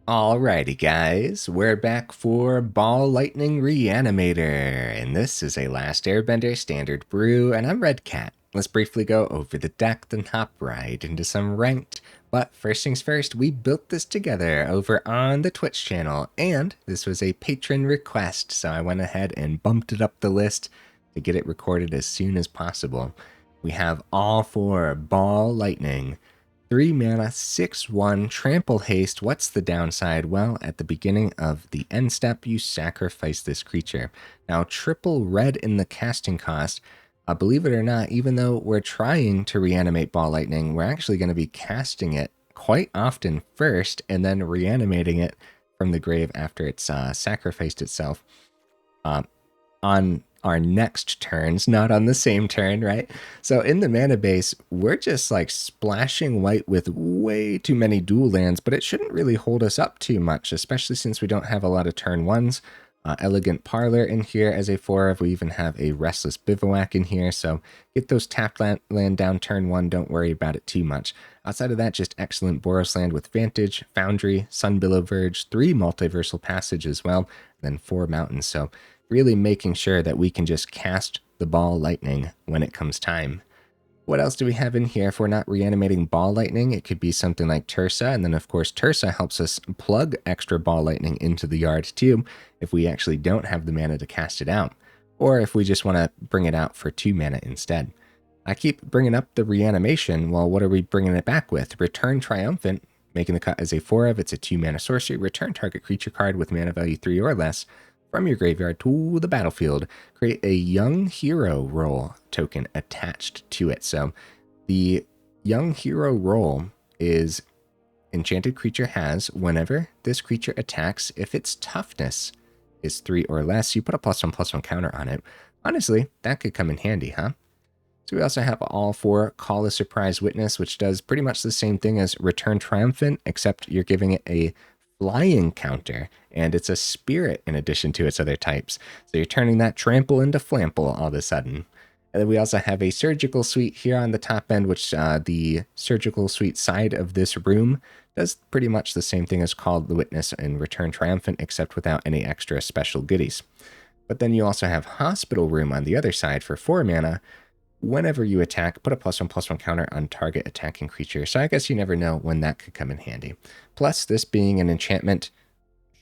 Alrighty guys, we're back for Ball Lightning Reanimator, and this is a Last Airbender Standard brew, and I'm Red Cat. Let's briefly go over the deck, then hop right into some Ranked. But first things first, we built this together over on the Twitch channel, and this was a patron request, so I went ahead and bumped it up the list to get it recorded as soon as possible. We have all four Ball Lightning. 3 mana, 6/1, Trample Haste. What's the downside? Well, at the beginning of the end step, you sacrifice this creature. Now, triple red in the casting cost. Believe it or not, even though we're trying to reanimate Ball Lightning, we're actually going to be casting it quite often first and then reanimating it from the grave after it's sacrificed itself on our next turns, not on the same turn, right? So in the mana base, we're just like splashing white with way too many dual lands, but it shouldn't really hold us up too much, especially since we don't have a lot of turn ones. Elegant Parlor in here as a 4-of. We even have a Restless Bivouac in here, so get those tapped land down turn 1. Don't worry about it too much. Outside of that, just excellent Boros land with Vantage, Foundry, Sunbillow Verge, 3 Multiversal Passage as well, and then 4 mountains. So really making sure that we can just cast the Ball Lightning when it comes time. What else do we have in here? If we're not reanimating Ball Lightning, it could be something like Tersa, and then of course Tersa helps us plug extra Ball Lightning into the yard too, if we actually don't have the mana to cast it out, or if we just want to bring it out for 2 mana instead. I keep bringing up the reanimation. Well, what are we bringing it back with? Return Triumphant, making the cut as a 4-of. It's a 2 mana sorcery. Return target creature card with mana value 3 or less from your graveyard to the battlefield. Create a Young Hero role token attached to it. So the Young Hero role is enchanted creature has, whenever this creature attacks, if its toughness is 3 or less, you put a +1/+1 counter on it. Honestly, that could come in handy, huh? So we also have all 4 Callous Surprise Witness, which does pretty much the same thing as Return Triumphant, except you're giving it a flying counter, and it's a spirit in addition to its other types. So you're turning that trample into flample all of a sudden. And then we also have a surgical suite here on the top end, which the surgical suite side of this room does pretty much the same thing as called the Witness and Return Triumphant, except without any extra special goodies. But then you also have Hospital Room on the other side for 4 mana. Whenever you attack, put a +1/+1 counter on target attacking creature. So I guess you never know when that could come in handy. Plus, this being an enchantment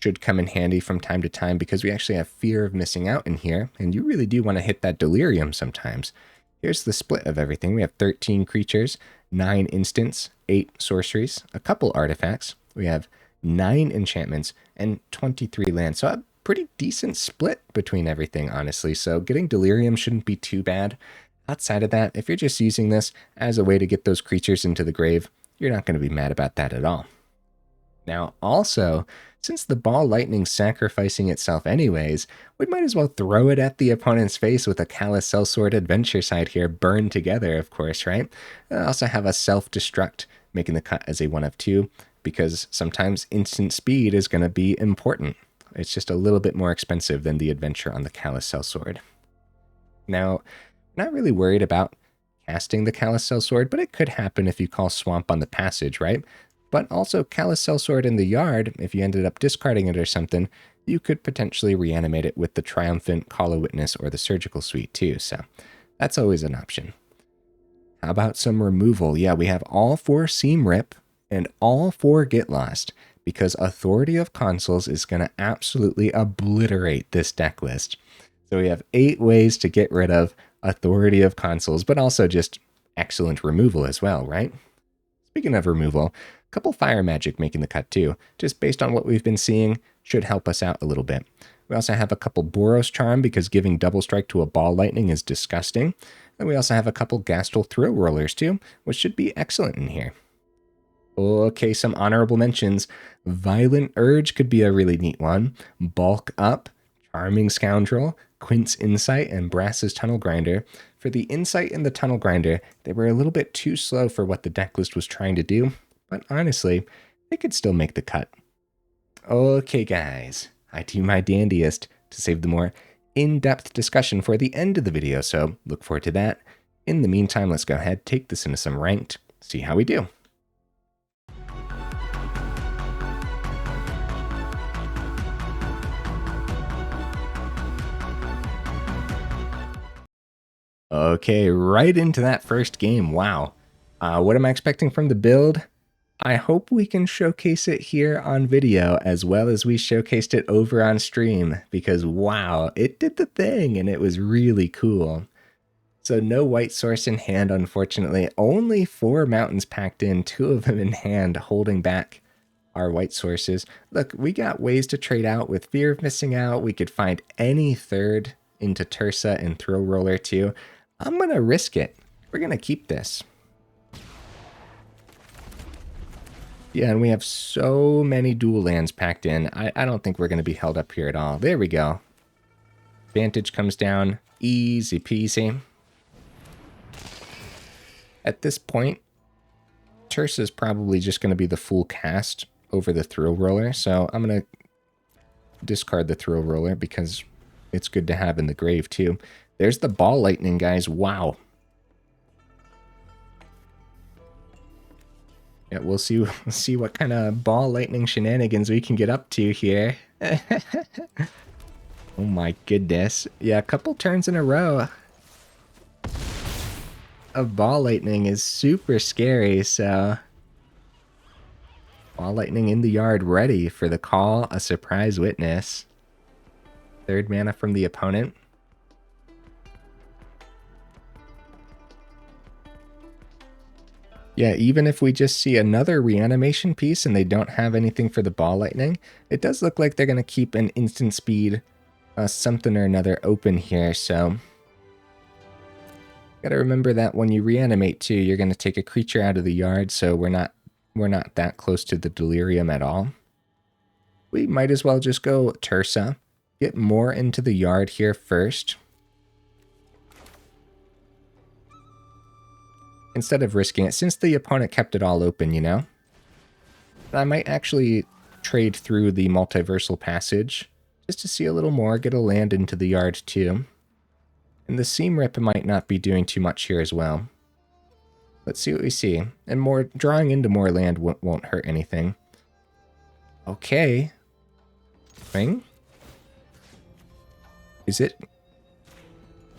should come in handy from time to time because we actually have Fear of Missing Out in here, and you really do want to hit that delirium sometimes. Here's the split of everything. We have 13 creatures, 9 instants, 8 sorceries, a couple artifacts. We have 9 enchantments, and 23 lands. So a pretty decent split between everything, honestly. So getting delirium shouldn't be too bad. Outside of that, if you're just using this as a way to get those creatures into the grave, you're not going to be mad about that at all. Now, also, since the Ball Lightning's sacrificing itself anyways, we might as well throw it at the opponent's face with a Callous Sell-Sword adventure side here, burned together, of course, right? I also have a Self-Destruct, making the cut as a 1/2, because sometimes instant speed is going to be important. It's just a little bit more expensive than the adventure on the Callous Sell-Sword. Now, not really worried about casting the Callous Sell-Sword, but it could happen if you call Swamp on the passage, right? But also Callous Sell-Sword in the yard, if you ended up discarding it or something, you could potentially reanimate it with the Triumphant, Call a Witness, or the Surgical Suite too, so that's always an option. How about some removal? Yeah, we have all 4 Seam Rip and all 4 Get Lost, because Authority of Consuls is going to absolutely obliterate this deck list. So we have 8 ways to get rid of Authority of Consuls, but also just excellent removal as well, right? Speaking of removal, a couple Fire Magic making the cut too, just based on what we've been seeing, should help us out a little bit. We also have a couple Boros Charm, because giving double strike to a Ball Lightning is disgusting. And we also have a couple Gastal Thrillrollers too, which should be excellent in here. Okay, some honorable mentions. Violent Urge could be a really neat one. Bulk Up, Charming Scoundrel, Quint's Insight, and Brass's Tunnel Grinder. For the Insight and the Tunnel Grinder, they were a little bit too slow for what the deck list was trying to do, but honestly, they could still make the cut. Okay guys, I do my dandiest to save the more in-depth discussion for the end of the video, so look forward to that. In the meantime, let's go ahead, take this into some Ranked, see how we do. Okay, right into that first game. Wow. What am I expecting from the build? I hope we can showcase it here on video as well as we showcased it over on stream, because wow, it did the thing and it was really cool. So no white source in hand, unfortunately. Only 4 mountains packed in, 2 of them in hand, holding back our white sources. Look, we got ways to trade out with fear of missing out. We could find any third into Tersa and Thrillroller too. I'm going to risk it. We're going to keep this. Yeah, and we have so many dual lands packed in. I don't think we're going to be held up here at all. There we go. Vantage comes down. Easy peasy. At this point, Tersa is probably just going to be the full cast over the Thrillroller. So I'm going to discard the Thrillroller because it's good to have in the grave too. There's the Ball Lightning, guys. Wow. Yeah, we'll see what kind of Ball Lightning shenanigans we can get up to here. Oh my goodness. Yeah, a couple turns in a row of Ball Lightning is super scary, so... Ball Lightning in the yard, ready for the call, a surprise witness. 3rd mana from the opponent. Yeah, even if we just see another reanimation piece and they don't have anything for the Ball Lightning, it does look like they're going to keep an instant speed something or another open here, so... Gotta remember that when you reanimate too, you're going to take a creature out of the yard, so we're not that close to the Delirium at all. We might as well just go Tersa, get more into the yard here first. Instead of risking it, since the opponent kept it all open, you know? I might actually trade through the Multiversal Passage, just to see a little more, get a land into the yard too. And the Seam Rip might not be doing too much here as well. Let's see what we see. And more drawing into more land won't hurt anything. Okay. Thing? Is it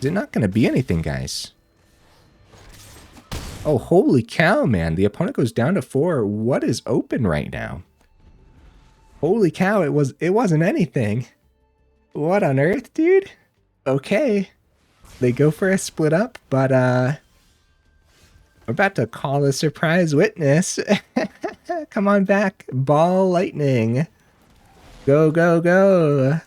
not going to be anything, guys? Oh, holy cow, man. The opponent goes down to 4. What is open right now? Holy cow, it wasn't anything. What on earth, dude? Okay. They go for a split up, but we're about to call a surprise witness. Come on back, Ball Lightning. Go, go, go.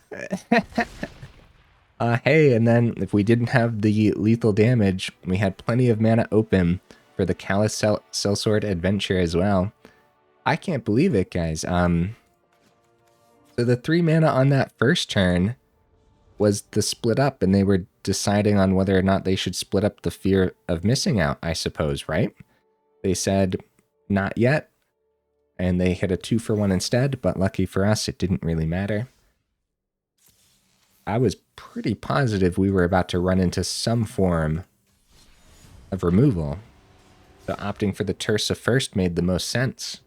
Hey, and then if we didn't have the lethal damage, we had plenty of mana open for the Callous Sell-Sword adventure as well. I can't believe it, guys. So the 3 mana on that first turn was the split up, and they were deciding on whether or not they should split up the fear of missing out, I suppose, right? They said, not yet, and they hit a 2-for-1 instead, but lucky for us, it didn't really matter. I was pretty positive we were about to run into some form of removal. So opting for the Tersa first made the most sense.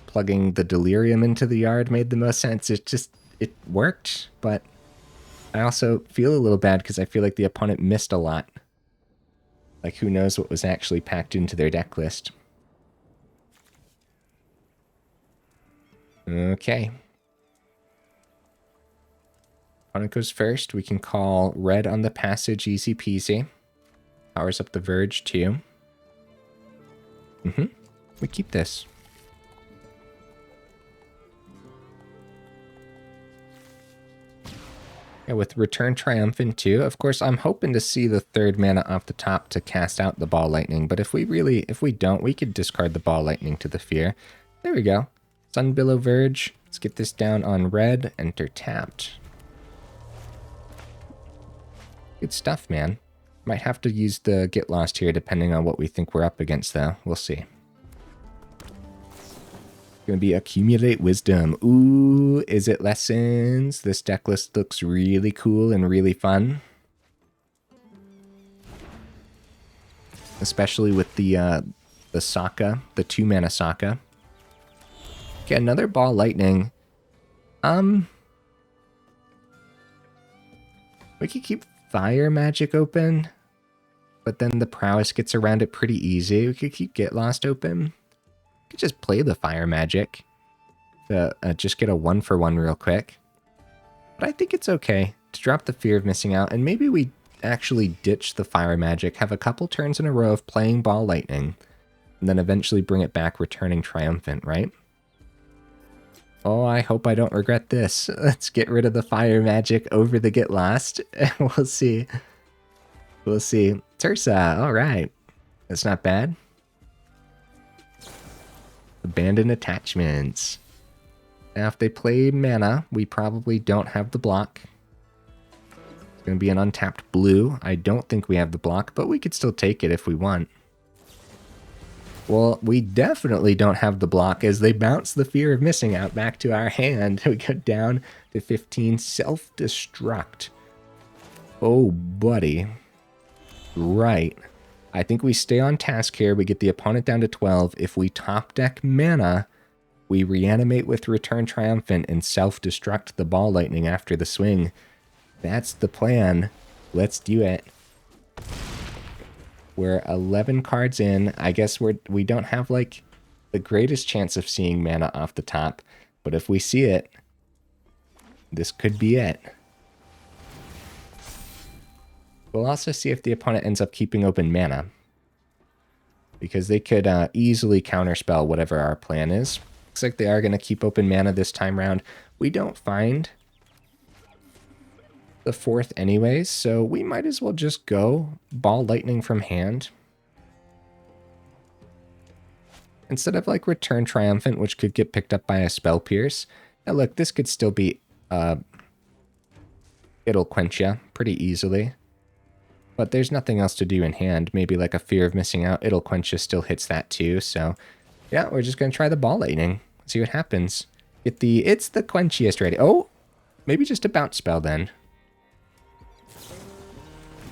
Plugging the Delirium into the yard made the most sense. It worked, but I also feel a little bad because I feel like the opponent missed a lot. Like, who knows what was actually packed into their deck list. Okay. Opponent goes first. We can call red on the passage, easy peasy. Powers up the Verge too. We keep this. Yeah, with Return Triumphant too. Of course, I'm hoping to see the 3rd mana off the top to cast out the Ball Lightning, but if we don't, we could discard the Ball Lightning to the fear. There we go. Sunbillow Verge. Let's get this down on red. Enter tapped. Good stuff, man. Might have to use the Get Lost here depending on what we think we're up against, though. We'll see. Gonna be Accumulate Wisdom. Ooh, is it Lessons? This deck list looks really cool and really fun. Especially with the Sokka, the 2-mana Sokka. Okay, another Ball Lightning. We could keep Fire Magic open, but then the Prowess gets around it pretty easy. We could keep Get Lost open. We could just play the Fire Magic to just get a 1-for-1 real quick. But I think it's okay to drop the fear of missing out, and maybe we actually ditch the Fire Magic, have a couple turns in a row of playing Ball Lightning, and then eventually bring it back returning Triumphant, right? Oh, I hope I don't regret this. Let's get rid of the Fire Magic over the Get Lost. We'll see. We'll see. Tersa, alright. That's not bad. Abandon attachments. Now, if they play mana, we probably don't have the block. It's going to be an untapped blue. I don't think we have the block, but we could still take it if we want. Well, we definitely don't have the block as they bounce the fear of missing out back to our hand. We go down to 15. Self-Destruct. Oh, buddy. Right. I think we stay on task here. We get the opponent down to 12. If we top deck mana, we reanimate with Return Triumphant and self-destruct the Ball Lightning after the swing. That's the plan. Let's do it. We're 11 cards in. I guess we don't have like the greatest chance of seeing mana off the top, but if we see it, this could be it. We'll also see if the opponent ends up keeping open mana, because they could easily counterspell whatever our plan is. Looks like they are going to keep open mana this time round. We don't find the 4th anyways, so we might as well just go Ball Lightning from hand. Instead of like Return Triumphant, which could get picked up by a Spell Pierce. Now look, this could still be, it'll quench ya pretty easily. But there's nothing else to do in hand. Maybe like a Fear of Missing Out, it'll quench ya still hits that too, so yeah, we're just going to try the Ball Lightning. See what happens. It's the quenchiest ready. Oh, maybe just a bounce spell then.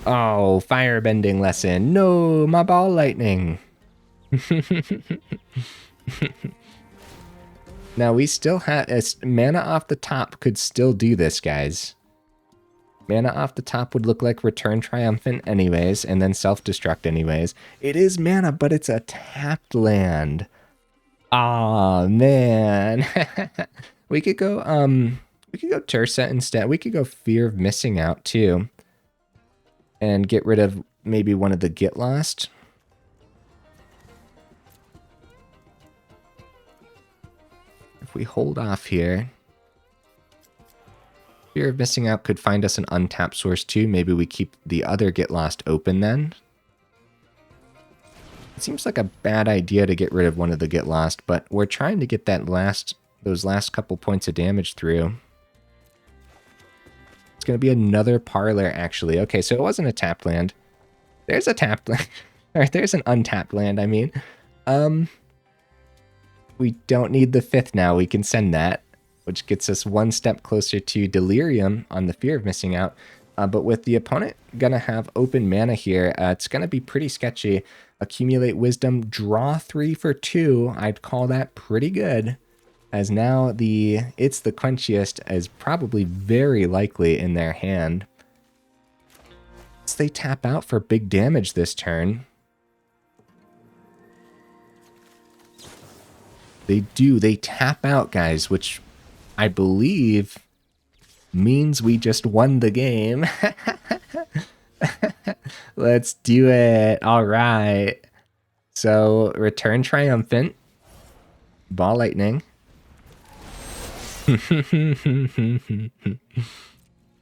Oh, firebending lesson. No, my Ball Lightning. Now, we still have... mana off the top could still do this, guys. Mana off the top would look like Return Triumphant anyways, and then Self-Destruct anyways. It is mana, but it's a tapped land. Aw, man. We could go Tersa instead. We could go Fear of Missing Out, too. And get rid of maybe one of the Get Lost. If we hold off here, Fear of Missing Out could find us an untapped source too. Maybe we keep the other Get Lost open then. It seems like a bad idea to get rid of one of the Get Lost, but we're trying to get those last couple points of damage through. It's going to be another Parlor, actually. Okay, so it wasn't a tapped land. There's a tapped land. Or there's an untapped land, I mean. We don't need the 5th now. We can send that, which gets us one step closer to Delirium on the Fear of Missing Out. But with the opponent going to have open mana here, it's going to be pretty sketchy. Accumulate Wisdom, draw 3 for 2. I'd call that pretty good. As now it's the quenchiest is probably very likely in their hand. So they tap out for big damage this turn. They do. They tap out, guys, which I believe means we just won the game. Let's do it. All right. So Return Triumphant. Ball Lightning.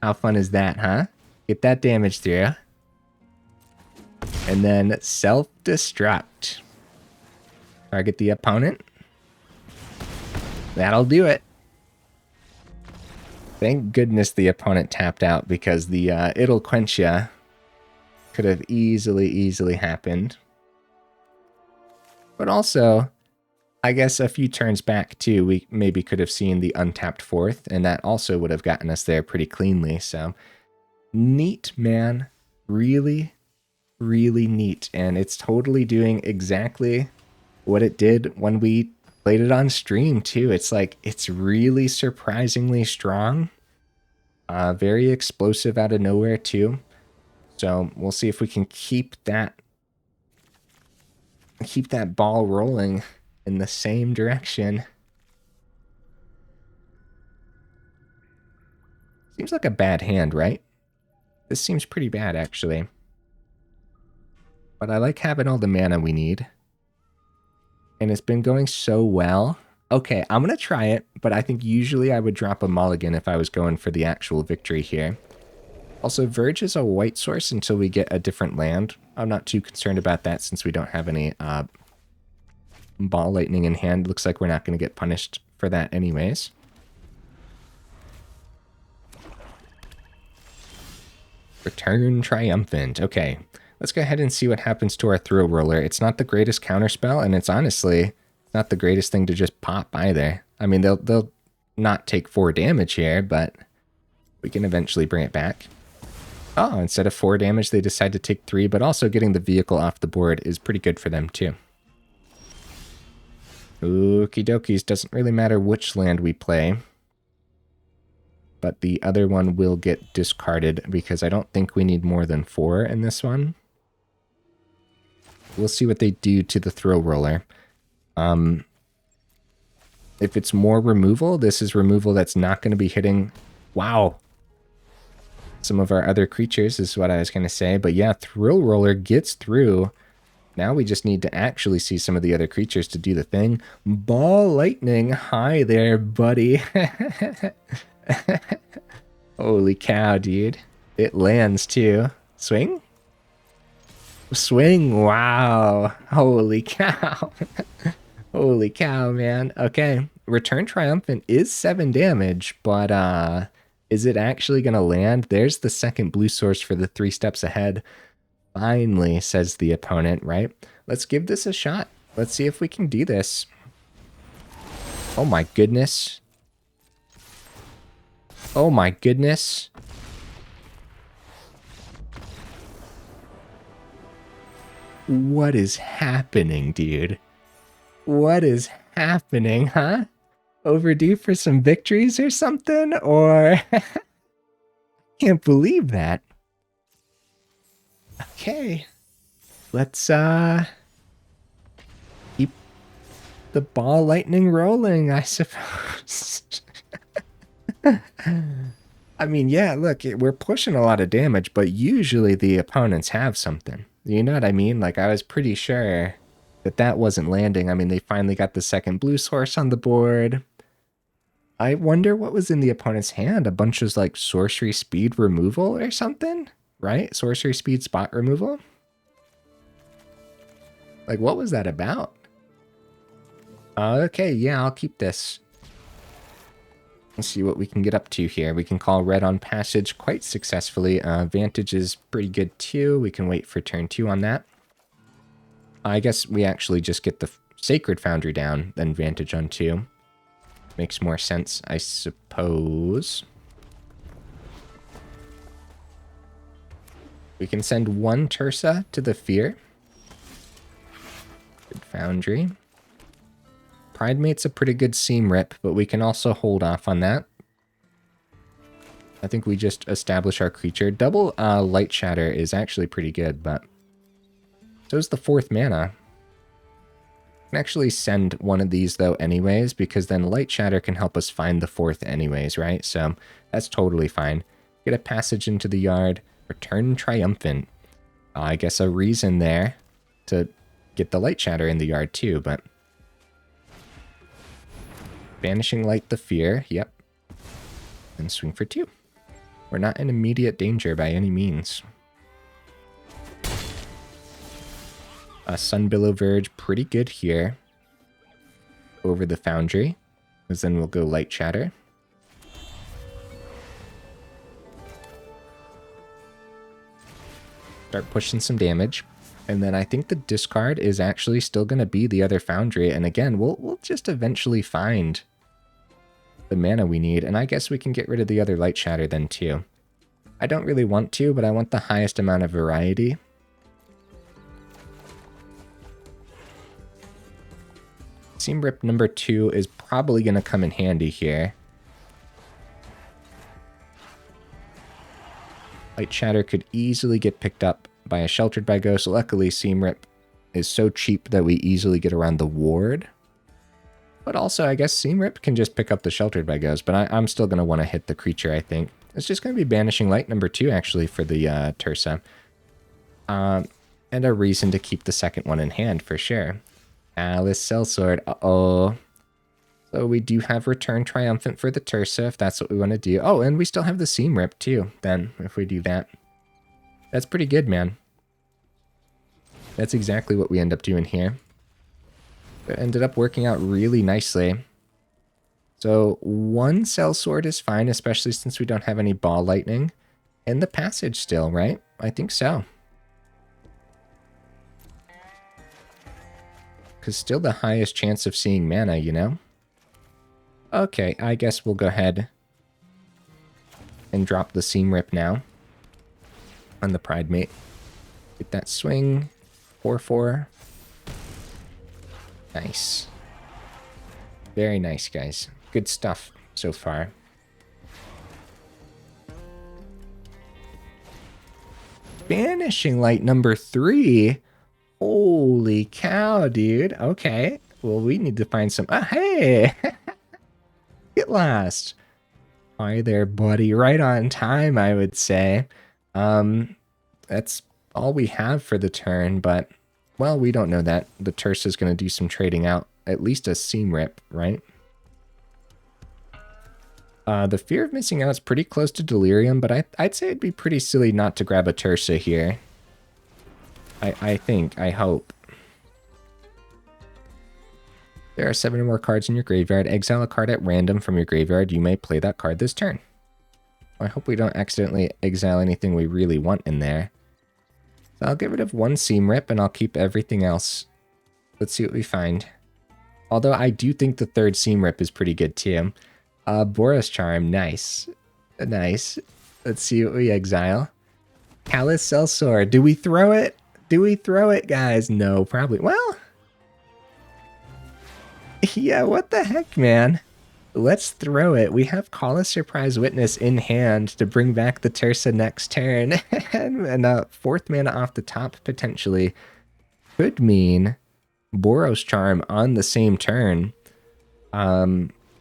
How fun is that, huh? Get that damage through. And then Self-Destruct. Target the opponent. That'll do it. Thank goodness the opponent tapped out, because the it'll quench ya could have easily happened. But also, I guess a few turns back too, we maybe could have seen the untapped 4th, and that also would have gotten us there pretty cleanly. So neat, man. Really neat. And it's totally doing exactly what it did when we played it on stream too. It's like, it's really surprisingly strong. Very explosive out of nowhere too. So we'll see if we can keep that ball rolling in the same direction. Seems like a bad hand, right? This seems pretty bad, actually. But I like having all the mana we need. And it's been going so well. Okay, I'm going to try it, but I think usually I would drop a mulligan if I was going for the actual victory here. Also, Verge is a white source until we get a different land. I'm not too concerned about that since we don't have any ball lightning in hand. Looks like we're not going to get punished for that anyways. Return Triumphant. Okay, let's go ahead and see what happens to our Thrillroller. It's not the greatest counterspell, and it's honestly not the greatest thing to just pop either. I mean, they'll not take 4 damage here, but we can eventually bring it back. Oh, instead of 4 damage, they decide to take 3, but also getting the vehicle off the board is pretty good for them, too. Okie dokies, doesn't really matter which land we play. But the other one will get discarded because I don't think we need more than 4 in this one. We'll see what they do to the Thrillroller. If it's more removal, this is removal that's not going to be hitting... Wow! Some of our other creatures is what I was going to say. But yeah, Thrillroller gets through. Now we just need to actually see some of the other creatures to do the thing. Ball Lightning, hi there, buddy. Holy cow, dude. It lands too. Swing? Swing, wow. Holy cow. Holy cow, man. Okay, Return Triumphant is 7 damage, but is it actually going to land? There's the second blue source for the 3 steps ahead. Finally, says the opponent, right? Let's give this a shot. Let's see if we can do this. Oh my goodness. Oh my goodness. What is happening, dude? What is happening, huh? Overdue for some victories or something? Or... Can't believe that. Okay. Let's, keep the ball lightning rolling, I suppose. I mean, yeah, look, we're pushing a lot of damage, but usually the opponents have something. You know what I mean? Like, I was pretty sure that that wasn't landing. I mean, they finally got the second blue source on the board. I wonder what was in the opponent's hand. A bunch of, like, sorcery speed removal or something? Right? Sorcery speed spot removal? Like, what was that about? Okay, yeah, I'll keep this. Let's see what we can get up to here. We can call red on passage quite successfully. Vantage is pretty good too. We can wait for turn 2 on that. I guess we actually just get the Sacred Foundry down, then Vantage on 2. Makes more sense, I suppose. We can send 1 Tersa to the Fear. Good Foundry. Pridemate's a pretty good seam rip, but we can also hold off on that. I think we just establish our creature. Double Lightshatter is actually pretty good, but so is the 4th mana. I can actually send one of these, though, anyways, because then Lightshatter can help us find the 4th anyways, right? So that's totally fine. Get a passage into the yard. Return Triumphant. I guess a reason there to get the Lightshatter in the yard, too, but... Banishing Light the Fear, yep. And swing for 2. We're not in immediate danger by any means. Sunbillow Verge, pretty good here. Over the Foundry. Because then we'll go Lightshatter. Start pushing some damage. And then I think the discard is actually still going to be the other Foundry. And again, we'll just eventually find the mana we need. And I guess we can get rid of the other Lightshatter then too. I don't really want to, but I want the highest amount of variety. Seam Rip number 2 is probably going to come in handy here. Lightshatter could easily get picked up by a Sheltered by Ghost. Luckily, Seam Rip is so cheap that we easily get around the ward. But also, I guess Seam Rip can just pick up the Sheltered by Ghost, but I'm still going to want to hit the creature, I think. It's just going to be Banishing Light number 2, actually, for the Tersa. And a reason to keep the second one in hand, for sure. Callous Sell-Sword, uh-oh. So we do have Return Triumphant for the Tersa, if that's what we want to do. Oh, and we still have the Seam Rip, too, then, if we do that. That's pretty good, man. That's exactly what we end up doing here. It ended up working out really nicely. So 1 Sell-Sword is fine, especially since we don't have any Ball Lightning. And the Passage still, right? I think so. Because still the highest chance of seeing mana, you know? Okay, I guess we'll go ahead and drop the Seam Rip now on the Pridemate. Get that swing. 4/4. Nice. Very nice, guys. Good stuff so far. Banishing Light number 3. Holy cow, dude. Okay. Well, we need to find some... Oh, hey! Get lost. Hi there, buddy. Right on time, I would say. That's all we have for the turn, but... Well, we don't know that. The Tersa is going to do some trading out. At least a Seam Rip, right? The fear of missing out is pretty close to Delirium, but I'd say it'd be pretty silly not to grab a Tersa here. I hope. There are 7 or more cards in your graveyard. Exile a card at random from your graveyard. You may play that card this turn. I hope we don't accidentally exile anything we really want in there. So I'll get rid of 1 Seam Rip and I'll keep everything else. Let's see what we find. Although I do think the 3rd Seam Rip is pretty good too. Boros Charm, nice. Nice. Let's see what we exile. Callous Sell-Sword. Do we throw it? Do we throw it, guys? No, probably. Well. Yeah, what the heck, man? Let's throw it. We have Call a Surprise Witness in hand to bring back the Tersa next turn. And 4th mana off the top, potentially, could mean Boros Charm on the same turn.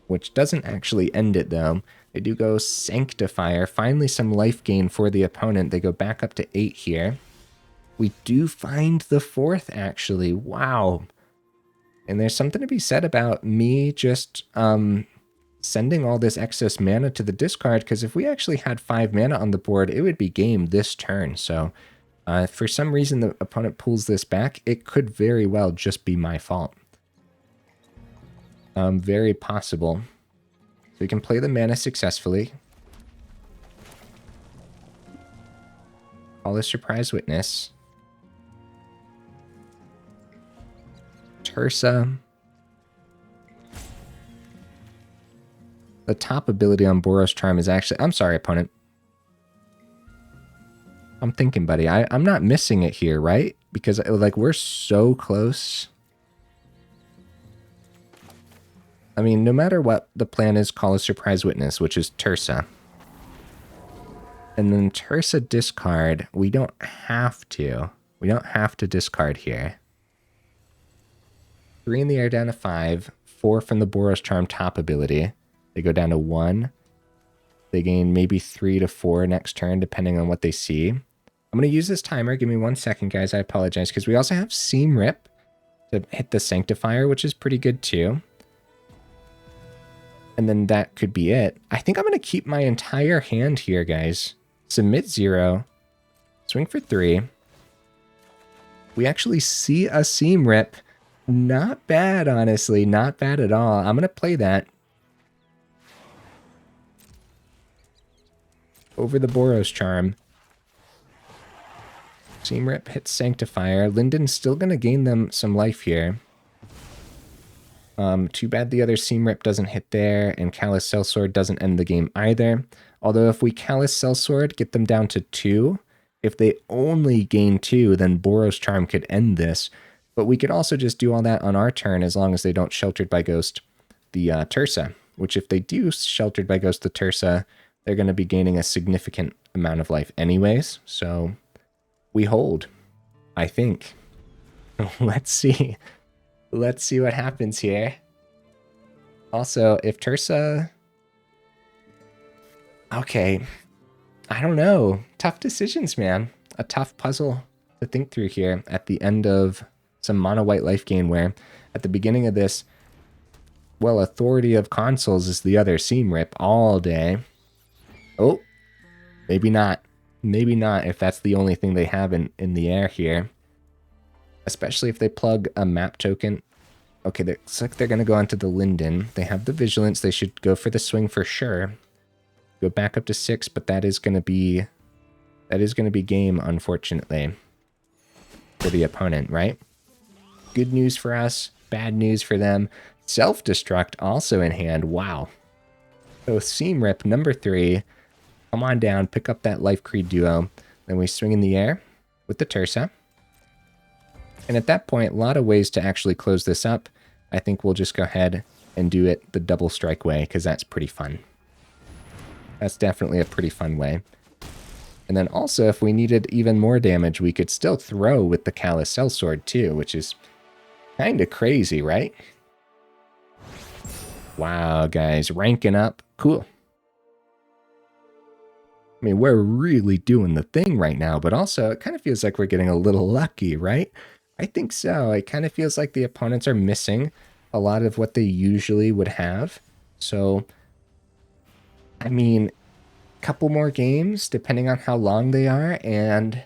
Which doesn't actually end it, though. They do go Sanctifier. Finally, some life gain for the opponent. They go back up to 8 here. We do find the 4th, actually. Wow. And there's something to be said about me just... sending all this excess mana to the discard, because if we actually had 5 mana on the board, it would be game this turn. So if for some reason the opponent pulls this back, it could very well just be my fault. Very possible. So we can play the mana successfully. Call a Surprise Witness. Tersa. The top ability on Boros Charm is actually... I'm sorry, opponent. I'm thinking, buddy. I'm not missing it here, right? Because, like, we're so close. I mean, no matter what the plan is, Call a Surprise Witness, which is Tersa. And then Tersa discard. We don't have to. We don't have to discard here. 3 in the air down to 5. 4 from the Boros Charm top ability. They go down to 1. They gain maybe 3 to 4 next turn, depending on what they see. I'm going to use this timer. Give me 1 second, guys. I apologize, because we also have Seam Rip to hit the Sanctifier, which is pretty good, too. And then that could be it. I think I'm going to keep my entire hand here, guys. Submit 0. Swing for 3. We actually see a Seam Rip. Not bad, honestly. Not bad at all. I'm going to play that. Over the Boros Charm. Seam Rip hits Sanctifier. Linden's still going to gain them some life here. Too bad the other Seam Rip doesn't hit there, and Callous Sell-Sword doesn't end the game either. Although if we Callous Sell-Sword, get them down to 2, if they only gain 2, then Boros Charm could end this. But we could also just do all that on our turn as long as they don't Sheltered by Ghost the Tersa. Which if they do Sheltered by Ghost the Tersa, they're going to be gaining a significant amount of life anyways. So we hold, I think. Let's see. Let's see what happens here. Also, if Tersa... Okay. I don't know. Tough decisions, man. A tough puzzle to think through here at the end of some mono white life gain, where at the beginning of this, well, Authority of Consuls is the other seam rip all day. Oh, maybe not. Maybe not if that's the only thing they have in the air here. Especially if they plug a map token. Okay, looks like they're going to go onto the Linden. They have the Vigilance. They should go for the swing for sure. Go back up to 6, but that is going to be game, unfortunately, for the opponent, right? Good news for us, bad news for them. Self-Destruct also in hand. Wow. So Seam Rip number 3. Come on down, pick up that Life Creed duo. Then we swing in the air with the Tersa. And at that point, a lot of ways to actually close this up. I think we'll just go ahead and do it the double strike way, because that's pretty fun. That's definitely a pretty fun way. And then also, if we needed even more damage, we could still throw with the Callous Sell-Sword too, which is kind of crazy, right? Wow, guys, ranking up. Cool. I mean, we're really doing the thing right now, but also it kind of feels like we're getting a little lucky, right? I think so. It kind of feels like the opponents are missing a lot of what they usually would have. So, I mean, a couple more games, depending on how long they are, and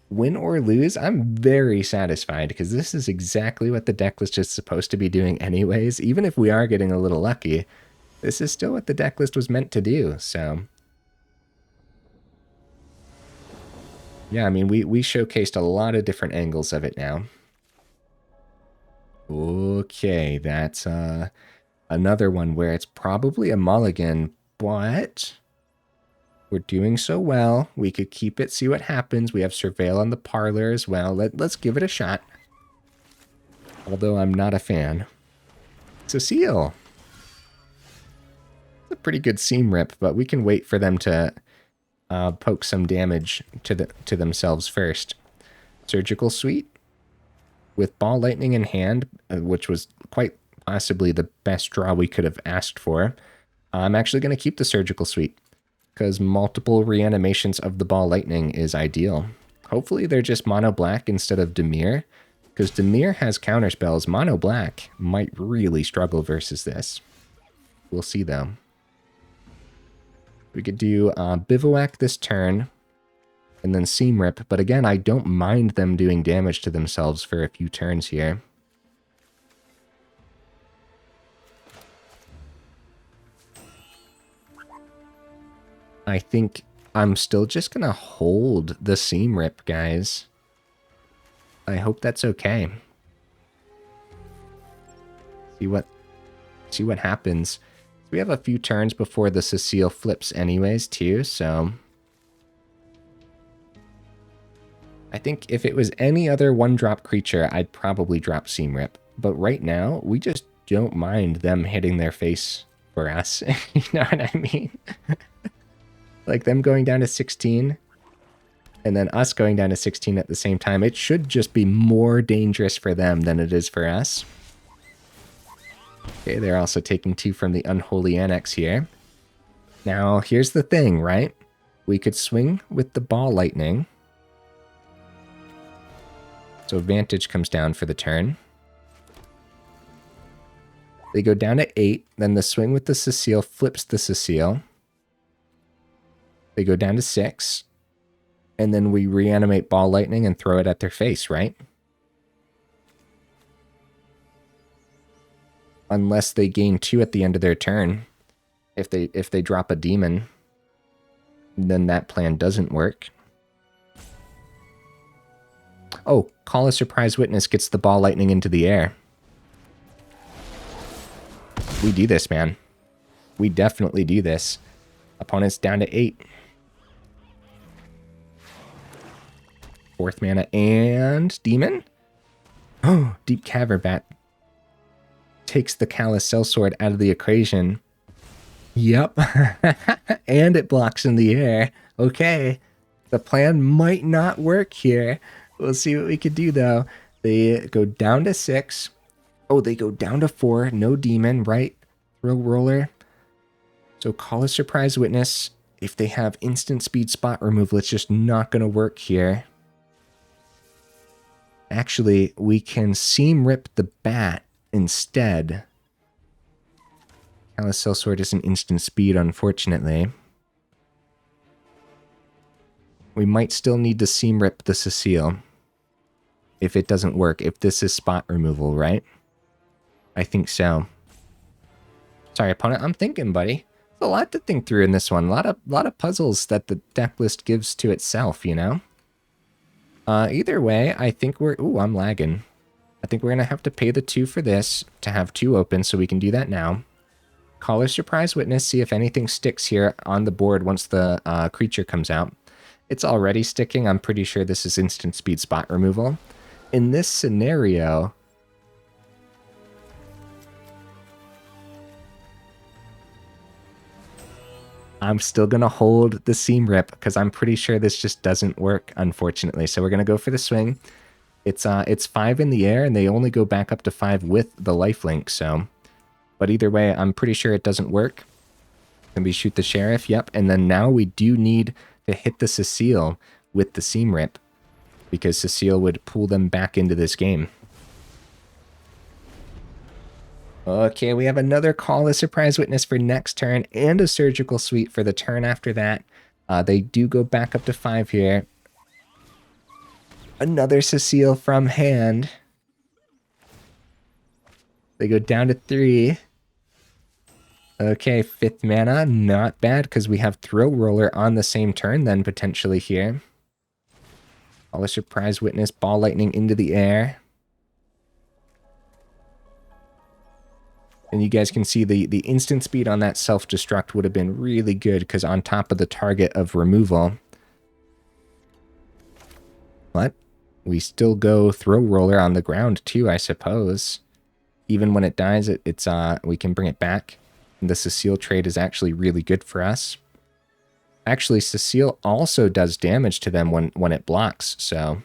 win or lose, I'm very satisfied, because this is exactly what the deck was just supposed to be doing anyways. Even if we are getting a little lucky, this is still what the deck list was meant to do, so... Yeah, I mean, we showcased a lot of different angles of it now. Okay, that's another one where it's probably a mulligan, but we're doing so well. We could keep it, see what happens. We have Surveil on the Parlor as well. Let's give it a shot. Although I'm not a fan. It's a seal. It's a pretty good seam rip, but we can wait for them to... poke some damage to themselves first. Surgical Suite with Ball Lightning in hand, which was quite possibly the best draw we could have asked for. I'm actually going to keep the Surgical Suite because multiple reanimations of the Ball Lightning is ideal. Hopefully they're just mono black instead of Dimir, because Dimir has counterspells. Mono black might really struggle versus this. We'll see though. We could do Bivouac this turn, and then Seam Rip, but again, I don't mind them doing damage to themselves for a few turns here. I think I'm still just gonna hold the Seam Rip, guys. I hope that's okay. See what happens. We have a few turns before the Cecile flips anyways, too, so... I think if it was any other one-drop creature, I'd probably drop Seam Rip. But right now, we just don't mind them hitting their face for us. You know what I mean? Like them going down to 16, and then us going down to 16 at the same time. It should just be more dangerous for them than it is for us. Okay, they're also taking 2 from the Unholy Annex here. Now, here's the thing, right? We could swing with the Ball Lightning. So Vantage comes down for the turn. They go down to 8, then the swing with the Cecile flips the Cecile. They go down to 6, and then we reanimate Ball Lightning and throw it at their face, right? Unless they gain 2 at the end of their turn. If they drop a demon, then that plan doesn't work. Oh, Call a Surprise Witness gets the Ball Lightning into the air. We do this, man. We definitely do this. Opponent's down to 8. 4th mana and demon? Oh, Deep Cavern Bat takes the Callous Sell-Sword out of the equation. Yep. And it blocks in the air. Okay. The plan might not work here. We'll see what we could do, though. They go down to 6. Oh, they go down to 4. No demon, right? Thrillroller. So call a surprise witness. If they have instant speed spot removal, it's just not going to work here. Actually, we can seam rip the bat instead. Callous Sell-Sword isn't instant speed, unfortunately. We might still need to seam rip the Cecile. If it doesn't work. If this is spot removal, right? I think so. Sorry, opponent. I'm thinking, buddy. There's a lot to think through in this one. A lot of puzzles that the deck list gives to itself, you know? Either way, I think we're... Ooh, I'm lagging. I think we're going to have to pay the 2 for this to have 2 open, so we can do that now. Call a surprise witness, see if anything sticks here on the board once the creature comes out. It's already sticking. I'm pretty sure this is instant speed spot removal. In this scenario... I'm still going to hold the seam rip because I'm pretty sure this just doesn't work, unfortunately. So we're going to go for the swing. It's 5 in the air, and they only go back up to 5 with the lifelink, so... But either way, I'm pretty sure it doesn't work. Can we shoot the sheriff? Yep. And then now we do need to hit the Cecile with the seam rip, because Cecile would pull them back into this game. Okay, we have another call a surprise witness for next turn and a surgical suite for the turn after that. They do go back up to 5 here. Another Cecile from hand. They go down to 3. Okay, 5th mana, not bad, because we have Thrillroller on the same turn then, potentially here. Call a surprise witness, ball lightning into the air. And you guys can see the instant speed on that self-destruct would have been really good, because on top of the target of removal. But we still go Thrillroller on the ground too, I suppose. Even when it dies, we can bring it back. The Cecile trade is actually really good for us. Actually, Cecile also does damage to them when it blocks, so...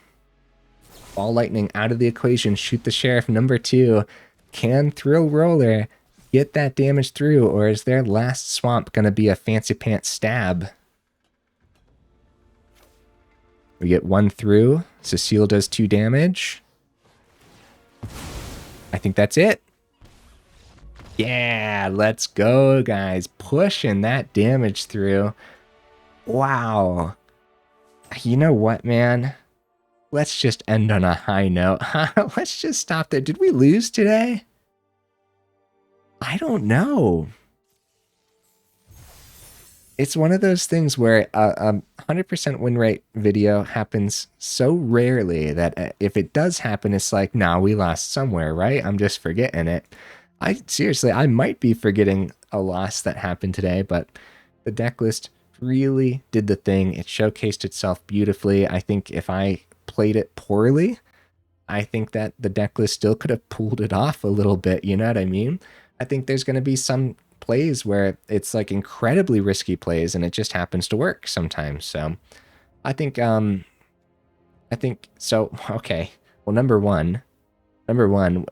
Ball lightning out of the equation, shoot the sheriff, number 2. Can Thrillroller get that damage through, or is their last swamp going to be a fancy pants stab? We get 1 through. Cecile does 2 damage. I think that's it. Yeah, let's go, guys. Pushing that damage through. Wow. You know what, man? Let's just end on a high note. Let's just stop there. Did we lose today? I don't know. It's one of those things where a 100% win rate video happens so rarely that if it does happen, it's like, nah, we lost somewhere, right? I'm just forgetting it. Seriously, I might be forgetting a loss that happened today, but the deck list really did the thing. It showcased itself beautifully. I think if I played it poorly, I think that the deck list still could have pulled it off a little bit, you know what I mean? I think there's going to be some plays where it's like incredibly risky plays and it just happens to work sometimes. So I think so. Okay. Well, number one,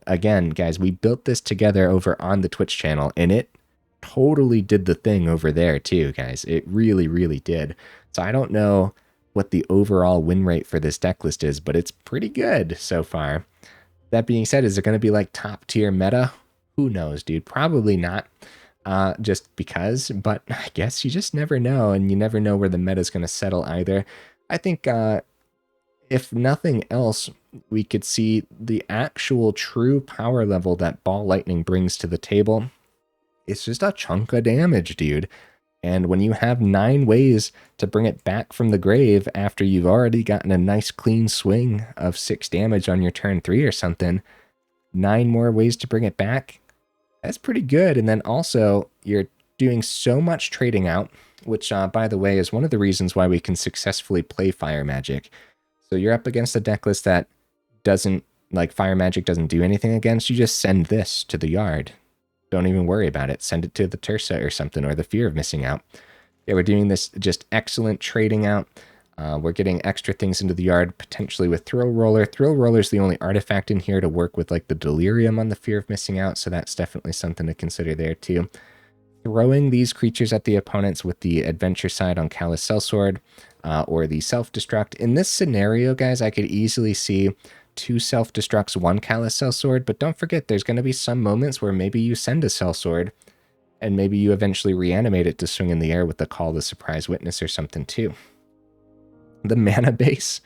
again, guys, we built this together over on the Twitch channel, and it totally did the thing over there too, guys. It really, really did. So I don't know what the overall win rate for this deck list is, but it's pretty good so far. That being said, is it going to be like top tier meta? Who knows, dude? Probably not, just because, but I guess you just never know, and you never know where the meta is going to settle either. I think, if nothing else, we could see the actual true power level that Ball Lightning brings to the table. It's just a chunk of damage, dude. And when you have 9 ways to bring it back from the grave after you've already gotten a nice clean swing of 6 damage on your turn 3 or something, 9 more ways to bring it back, that's pretty good. And then also, you're doing so much trading out, which, by the way, is one of the reasons why we can successfully play Fire Magic. So you're up against a deck list that doesn't, like, Fire Magic doesn't do anything against, you just send this to the yard. don't even worry about it. Send it to the Tersa or something, or the fear of missing out. Yeah, we're doing this just excellent trading out. We're getting extra things into the yard, potentially with Thrillroller. Thrillroller is the only artifact in here to work with like the Delirium on the fear of missing out, so that's definitely something to consider there too. Throwing these creatures at the opponents with the adventure side on Callous Sell-Sword or the Self-Destruct. In this scenario, guys, I could easily see 2 Self-Destructs, 1 Callous Sell-Sword, but don't forget there's going to be some moments where maybe you send a Sell-Sword and maybe you eventually reanimate it to swing in the air with the Call the Surprise Witness or something too. The mana base.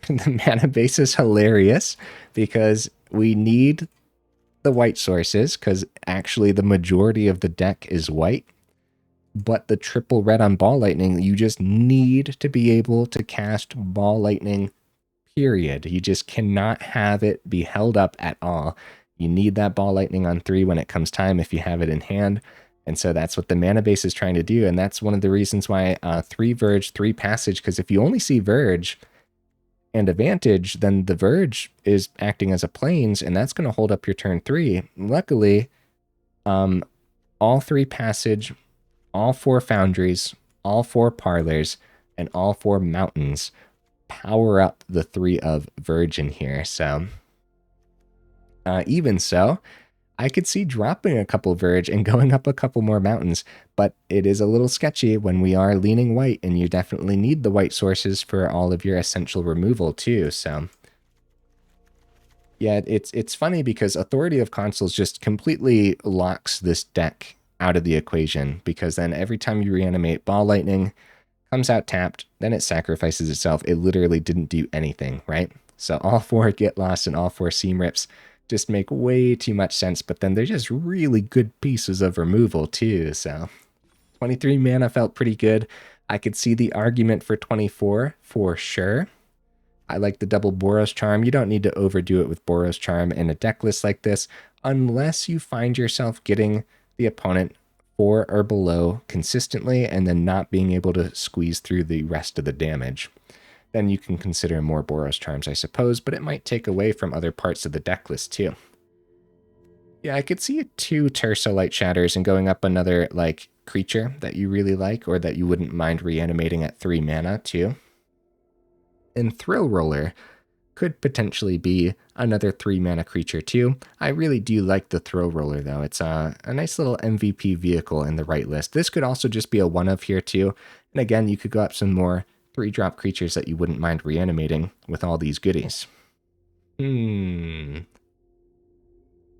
The mana base is hilarious because we need the white sources because actually the majority of the deck is white. But the triple red on Ball Lightning, you just need to be able to cast Ball Lightning, period. You just cannot have it be held up at all. You need that Ball Lightning on 3 when it comes time if you have it in hand. And so that's what the mana base is trying to do. And that's one of the reasons why 3 Verge, 3 Passage, because if you only see Verge and a Vantage, then the Verge is acting as a Plains, and that's going to hold up your turn 3. Luckily, all 3 Passage, all 4 Foundries, all 4 Parlors, and all 4 Mountains power up the 3 of Verge in here. So even so, I could see dropping a couple Verge and going up a couple more Mountains, but it is a little sketchy when we are leaning white, and you definitely need the white sources for all of your essential removal too. So yeah, it's funny because Authority of Consuls just completely locks this deck out of the equation, because then every time you reanimate, Ball Lightning comes out tapped, then it sacrifices itself. It literally didn't do anything, right? So all 4 Get Lost and all 4 Seam Rips just make way too much sense, but then they're just really good pieces of removal too. So 23 mana felt pretty good. I could see the argument for 24 for sure. I like the double Boros Charm. You don't need to overdo it with Boros Charm in a deck list like this, unless you find yourself getting the opponent 4 or below consistently and then not being able to squeeze through the rest of the damage. Then you can consider more Boros Charms, I suppose, but it might take away from other parts of the deck list too. Yeah, I could see 2 Tersa Lightshatters and going up another like creature that you really like or that you wouldn't mind reanimating at 3 mana too. And Thrillroller could potentially be another 3 mana creature too. I really do like the Thrillroller though. It's a nice little MVP vehicle in the right list. This could also just be a one of here too. And again, you could go up some more 3-drop creatures that you wouldn't mind reanimating with all these goodies.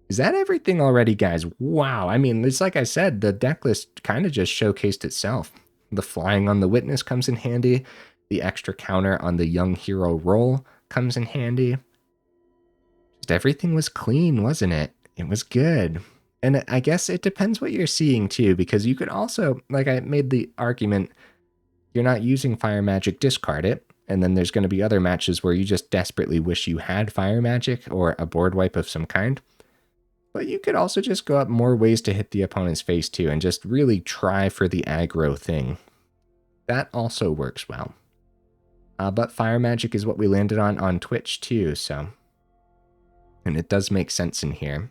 Is that everything already, guys? Wow. I mean, it's like I said, the deck list kind of just showcased itself. The flying on the Witness comes in handy. The extra counter on the Young Hero roll comes in handy. Just everything was clean, wasn't it? It was good. And I guess it depends what you're seeing too, because you could also, like I made the argument, you're not using Fire Magic, discard it. And then there's going to be other matches where you just desperately wish you had Fire Magic or a board wipe of some kind. But you could also just go up more ways to hit the opponent's face too and just really try for the aggro thing. That also works well. But Fire Magic is what we landed on Twitch too, so. And it does make sense in here.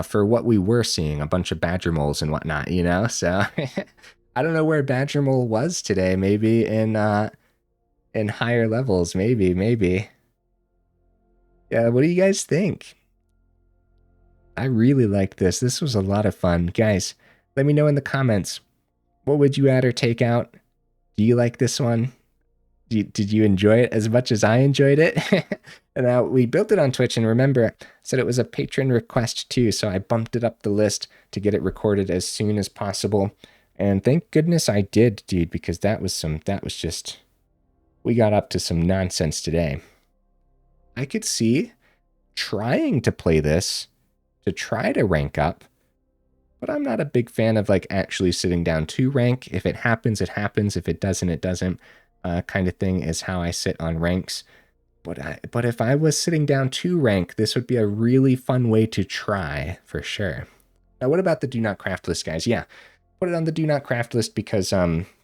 For what we were seeing, a bunch of Badger Moles and whatnot, you know? So I don't know where Badger Mole was today. Maybe in higher levels. Maybe. Yeah, what do you guys think? I really liked this. This was a lot of fun. Guys, let me know in the comments. What would you add or take out? Do you like this one? Did you enjoy it as much as I enjoyed it? And we built it on Twitch, and remember, I said it was a patron request too, so I bumped it up the list to get it recorded as soon as possible. And thank goodness I did, dude, because that was just, we got up to some nonsense today. I could see trying to play this to try to rank up, but I'm not a big fan of like actually sitting down to rank. If it happens, it happens. If it doesn't, it doesn't. Kind of thing is how I sit on ranks. But if I was sitting down to rank, this would be a really fun way to try for sure. Now, what about the Do Not Craft list, guys? Yeah, put it on the Do Not Craft list because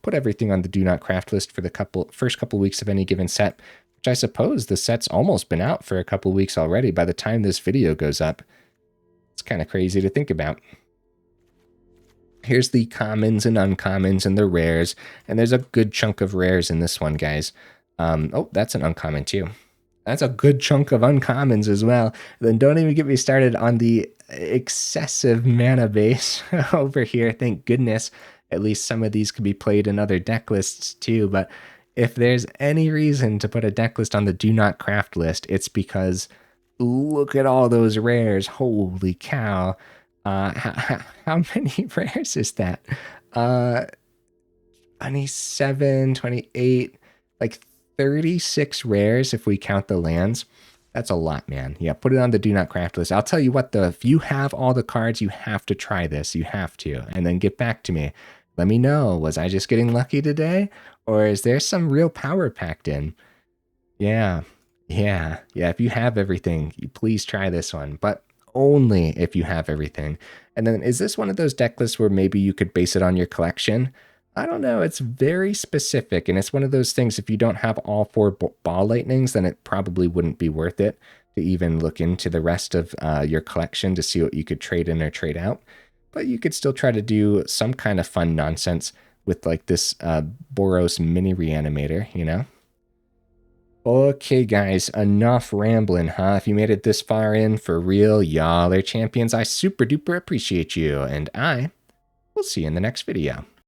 put everything on the Do Not Craft list for the first couple weeks of any given set, which I suppose the set's almost been out for a couple weeks already by the time this video goes up. It's kind of crazy to think about. Here's the commons and uncommons and the rares, and there's a good chunk of rares in this one, guys. Oh, that's an uncommon too. That's a good chunk of uncommons as well. Then don't even get me started on the excessive mana base over here. Thank goodness. At least some of these could be played in other deck lists too. But if there's any reason to put a deck list on the do not craft list, it's because look at all those rares. Holy cow. How many rares is that? 27, 28, like 36 rares if we count the lands. That's a lot, man. Yeah, put it on the do not craft list. I'll tell you what, though, if you have all the cards, you have to try this. You have to. And then get back to me. Let me know. Was I just getting lucky today? Or is there some real power packed in? Yeah. If you have everything, please try this one. But only if you have everything. And then is this one of those deck lists where maybe you could base it on your collection? I don't know. It's very specific, and it's one of those things, if you don't have all 4 ball lightnings, then it probably wouldn't be worth it to even look into the rest of your collection to see what you could trade in or trade out. But you could still try to do some kind of fun nonsense with like this Boros mini Reanimator, you know? Okay, guys, enough rambling, huh? If you made it this far in, for real, y'all are champions. I super duper appreciate you, and I will see you in the next video.